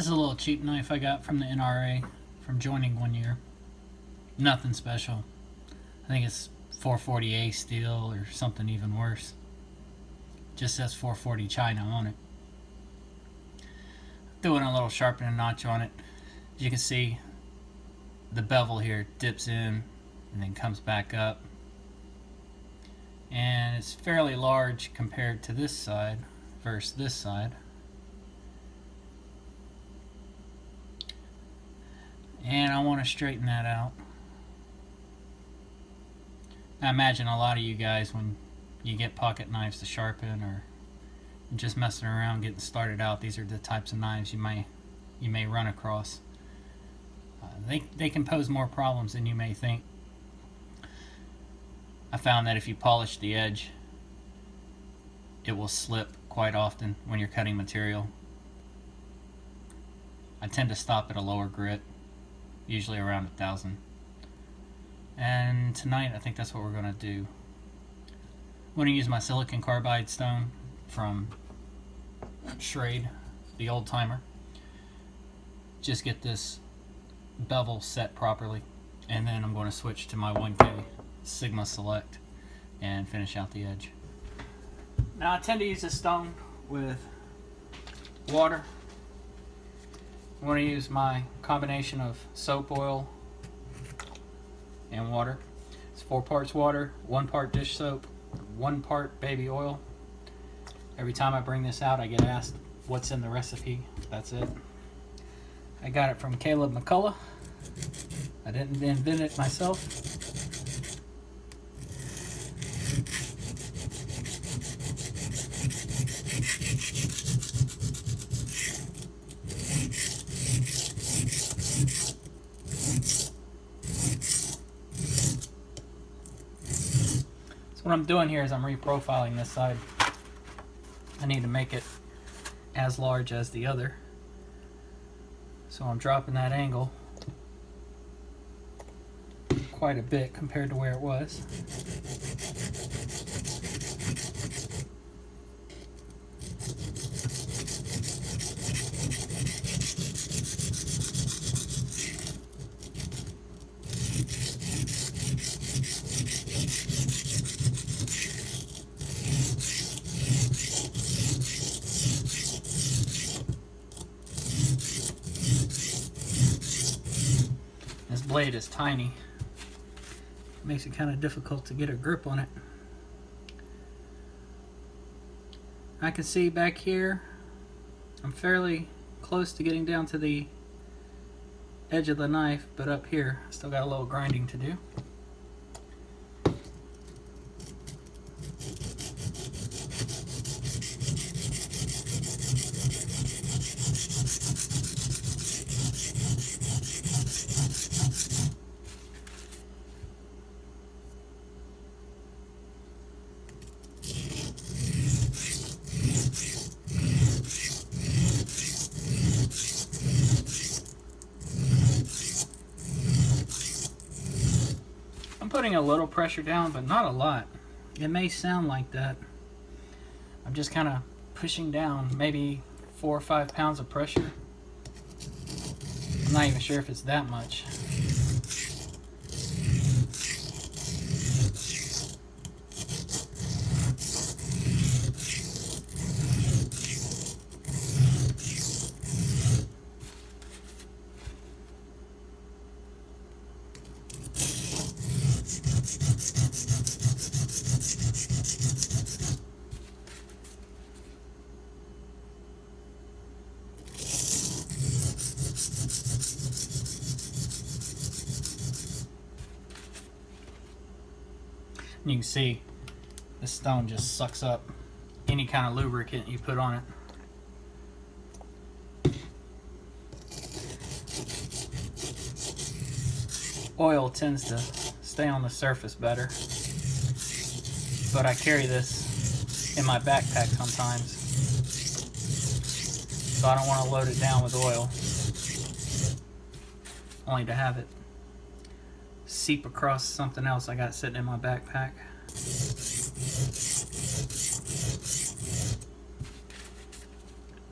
This is a little cheap knife I got from the NRA from joining one year. Nothing special. I think it's 440A steel or something even worse. Just says 440 China on it. Doing a little sharpening notch on it. As you can see, the bevel here dips in and then comes back up. And it's fairly large compared to this side versus this side. And I want to straighten that out. I imagine a lot of you guys, when you get pocket knives to sharpen or just messing around getting started out, these are the types of knives you may run across. They can pose more problems than you may think. I found that if you polish the edge, it will slip quite often when you're cutting material. I tend to stop at a lower grit, usually around 1,000. And tonight I think that's what we're going to do. I'm going to use my silicon carbide stone from Schrade, the old timer. Just get this bevel set properly, and then I'm going to switch to my 1K Sigma Select and finish out the edge. Now I tend to use this stone with water. I'm going to use my combination of soap oil and water. It's 4 parts water, 1 part dish soap, 1 part baby oil. Every time I bring this out, I get asked what's in the recipe. That's it. I got it from McCulough. I didn't invent it myself. What I'm doing here is I'm reprofiling this side. I need to make it as large as the other. So I'm dropping that angle quite a bit compared to where it was. This blade is tiny. It makes it kind of difficult to get a grip on it. I can see back here I'm fairly close to getting down to the edge of the knife, but up here I still got a little grinding to do. Putting a little pressure down, but not a lot. It may sound like that. I'm just kind of pushing down, maybe 4 or 5 pounds of pressure. I'm not even sure if it's that much. You can see this stone just sucks up any kind of lubricant you put on it. Oil tends to stay on the surface better, but I carry this in my backpack sometimes, so I don't want to load it down with oil, only to have it seep across something else I got sitting in my backpack.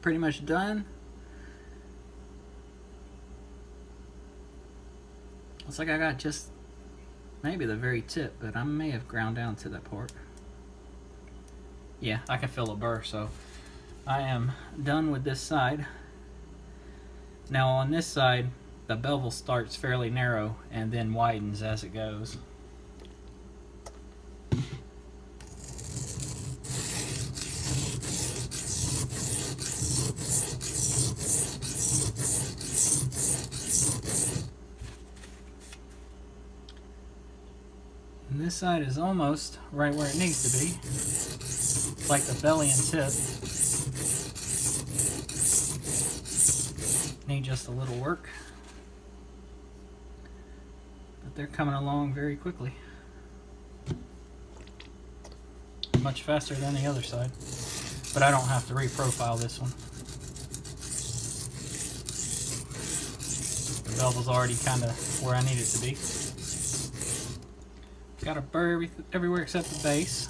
Pretty much done. Looks like I got just maybe the very tip, but I may have ground down to that part. Yeah, I can feel a burr, so I am done with this side. Now on this side, the bevel starts fairly narrow and then widens as it goes. And this side is almost right where it needs to be. It's like the belly and tip need just a little work, but they're coming along very quickly, much faster than the other side. But I don't have to reprofile this one. The bevel's already kind of where I need it to be. Got a burr everywhere except the base.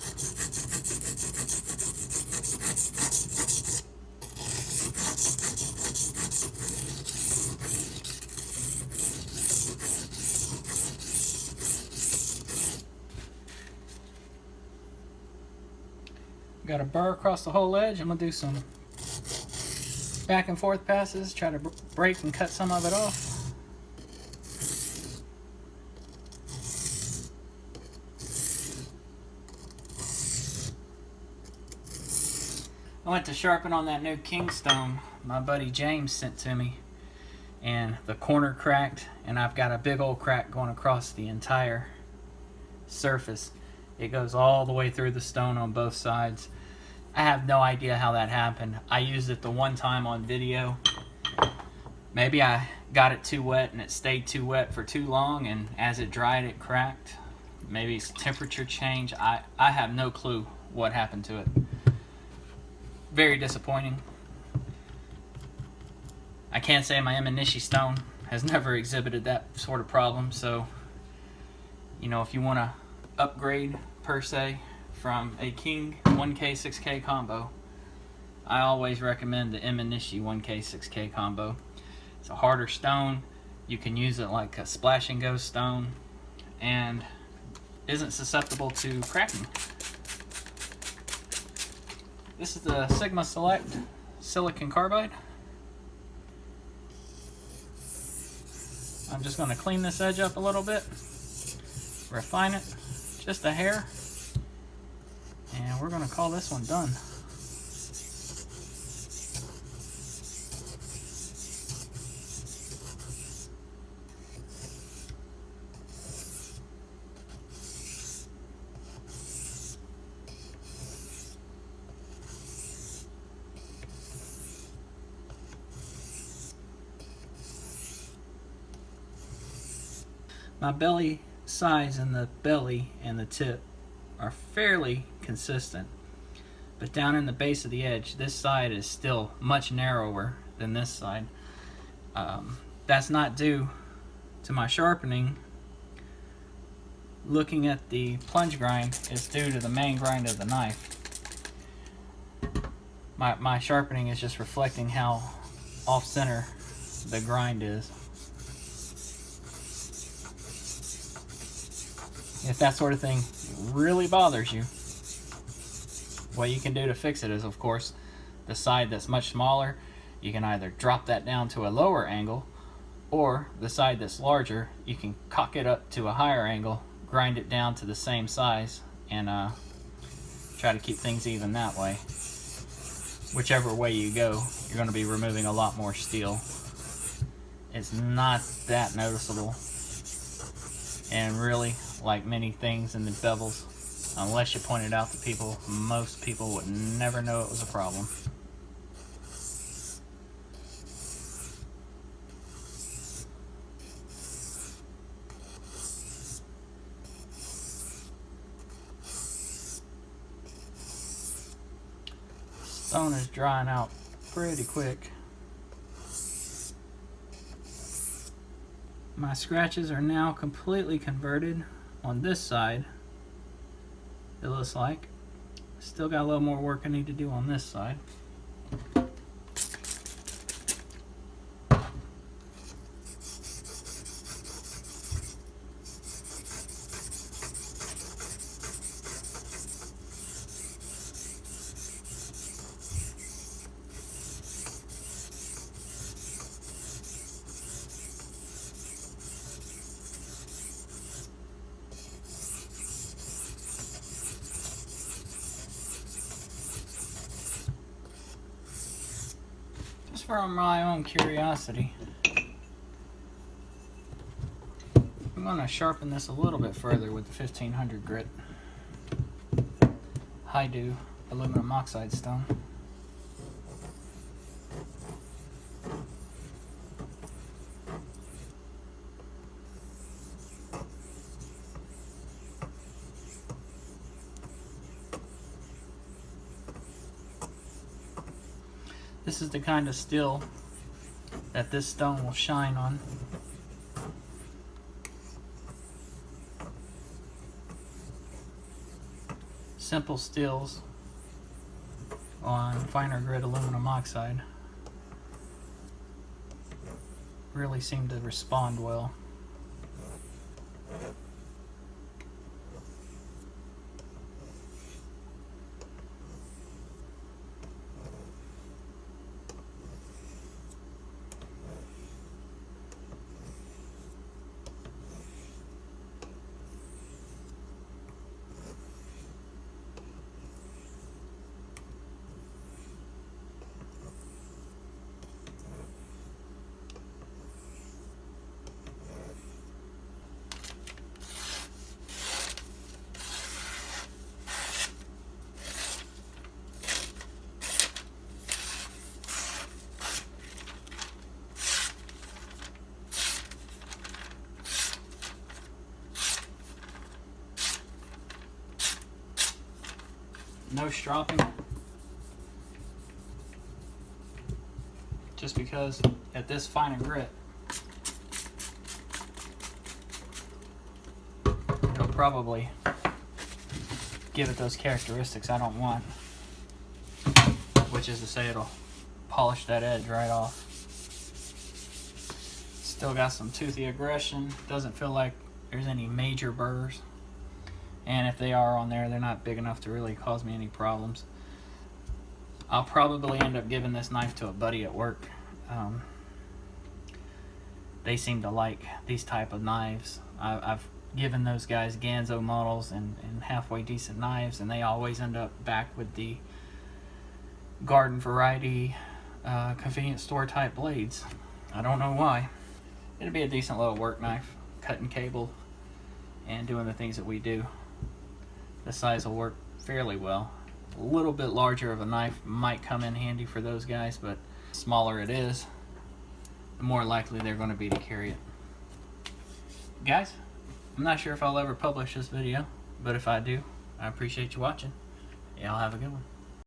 Got a burr across the whole edge. I'm going to do some back and forth passes, try to break and cut some of it off. I went to sharpen on that new Kingstone my buddy James sent to me, and the corner cracked, and I've got a big old crack going across the entire surface. It goes all the way through the stone on both sides. I have no idea how that happened. I used it the one time on video. Maybe I got it too wet and it stayed too wet for too long, and as it dried it cracked. Maybe it's temperature change. I have no clue what happened to it. Very disappointing. I can't say my M&Nishi stone has never exhibited that sort of problem, so you know, if you want to upgrade per se from a King 1K 6K combo, I always recommend the M&Nishi 1K 6K combo. It's a harder stone. You can use it like a splash and go stone and isn't susceptible to cracking. This is the Sigma Select silicon carbide. I'm just going to clean this edge up a little bit, refine it just a hair, and we're going to call this one done. My belly size and the belly and the tip are fairly consistent, but down in the base of the edge, this side is still much narrower than this side. That's not due to my sharpening. Looking at the plunge grind is due to the main grind of the knife. My sharpening is just reflecting how off-center the grind is. If that sort of thing really bothers you, what you can do to fix it is, of course, the side that's much smaller, you can either drop that down to a lower angle, or the side that's larger, you can cock it up to a higher angle, grind it down to the same size, and try to keep things even that way. Whichever way you go, you're going to be removing a lot more steel. It's not that noticeable, and really, like many things in the bevels, unless you point it out to people, most people would never know it was a problem. Stone is drying out pretty quick. My scratches are now completely converted on this side, it looks like. Still got a little more work I need to do on this side. for my own curiosity, I'm going to sharpen this a little bit further with the 1500 grit Haidu aluminum oxide stone. This is the kind of steel that this stone will shine on. Simple steels on finer grit aluminum oxide really seem to respond well. No stropping, just because at this finer grit it'll probably give it those characteristics I don't want, which is to say it'll polish that edge right off. Still got some toothy aggression, doesn't feel like there's any major burrs. And if they are on there, they're not big enough to really cause me any problems. I'll probably end up giving this knife to a buddy at work. They seem to like these type of knives. I've given those guys Ganzo models and halfway decent knives, and they always end up back with the garden variety convenience store type blades. I don't know why. It'd be a decent little work knife, cutting cable and doing the things that we do. The size will work fairly well. A little bit larger of a knife might come in handy for those guys, but the smaller it is, the more likely they're going to be to carry it. Guys, I'm not sure if I'll ever publish this video, but if I do, I appreciate you watching. Y'all have a good one.